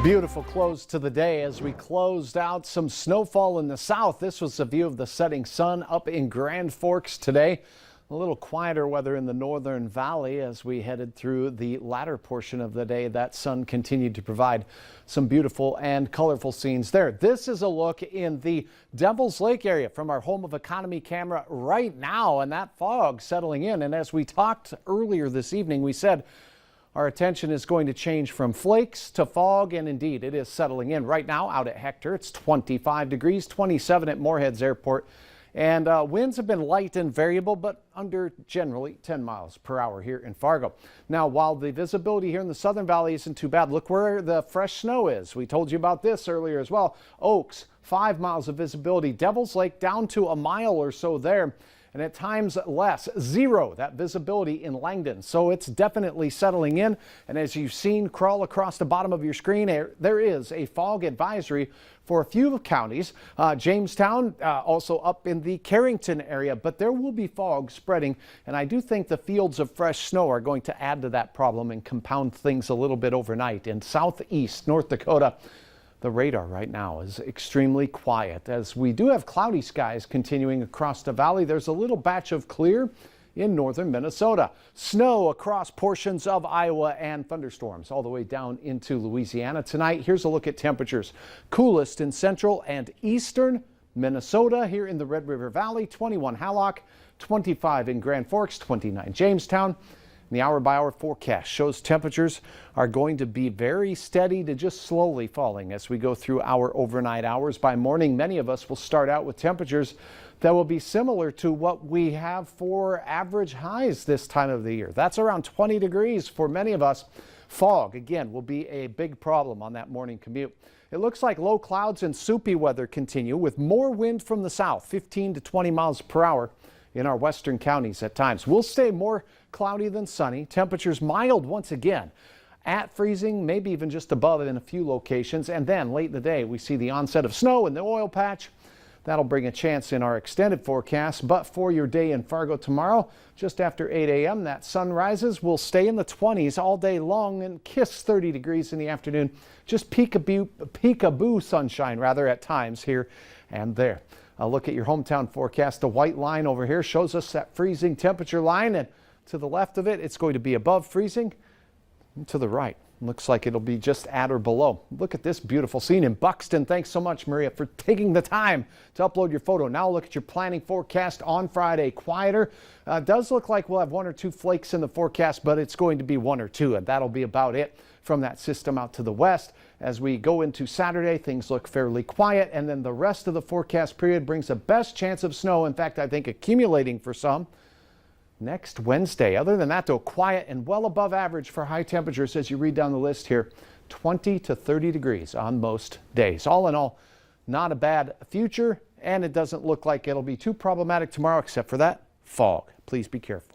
Beautiful close to the day as we closed out some snowfall in the south. This was a view of the setting sun up in Grand Forks today. A little quieter weather in the northern valley as we headed through the latter portion of the day. That sun continued to provide some beautiful and colorful scenes there. This is a look in the Devil's Lake area from our Home of Economy camera right now, and that fog settling in. And as we talked earlier this evening, we said our attention is going to change from flakes to fog, and indeed it is settling in right now out at Hector. It's 25 degrees, 27 at Moorheads Airport, and winds have been light and variable, but under generally 10 miles per hour here in Fargo. Now, while the visibility here in the Southern Valley isn't too bad, look where the fresh snow is. We told you about this earlier as well. Oaks, 5 miles of visibility. Devil's Lake down to a mile or so there, and at times less, 0, that visibility in Langdon. So it's definitely settling in. And as you've seen crawl across the bottom of your screen, there is a fog advisory for a few counties. Jamestown, also up in the Carrington area, but there will be fog spreading. And I do think the fields of fresh snow are going to add to that problem and compound things a little bit overnight. In southeast North Dakota, the radar right now is extremely quiet as we do have cloudy skies continuing across the valley. There's a little batch of clear in northern Minnesota. Snow across portions of Iowa and thunderstorms all the way down into Louisiana tonight. Here's a look at temperatures. Coolest in central and eastern Minnesota. Here in the Red River Valley, 21 Hallock, 25 in Grand Forks, 29 Jamestown. The hour-by-hour forecast shows temperatures are going to be very steady to just slowly falling as we go through our overnight hours. By morning, many of us will start out with temperatures that will be similar to what we have for average highs this time of the year. That's around 20 degrees for many of us. Fog, again, will be a big problem on that morning commute. It looks like low clouds and soupy weather continue with more wind from the south, 15 to 20 miles per hour. In our western counties at times. We'll stay more cloudy than sunny. Temperatures mild once again at freezing, maybe even just above it in a few locations. And then late in the day, we see the onset of snow in the oil patch. That'll bring a chance in our extended forecast. But for your day in Fargo tomorrow, just after 8 a.m., that sun rises. We'll stay in the 20s all day long and kiss 30 degrees in the afternoon. Just peekaboo sunshine rather at times here and there. Look at your hometown forecast. The white line over here shows us that freezing temperature line, and to the left of it, it's going to be above freezing. And to the right, looks like it'll be just at or below. Look at this beautiful scene in Buxton. Thanks so much, Maria, for taking the time to upload your photo. Now look at your planning forecast on Friday. Quieter. Does look like we'll have 1 or 2 flakes in the forecast, but it's going to be 1 or 2, and that'll be about it from that system out to the west. As we go into Saturday, things look fairly quiet, and then the rest of the forecast period brings the best chance of snow. In fact, I think accumulating for some next Wednesday. Other than that, though, quiet and well above average for high temperatures as you read down the list here. 20 to 30 degrees on most days. All in all, not a bad future, and it doesn't look like it'll be too problematic tomorrow except for that fog. Please be careful.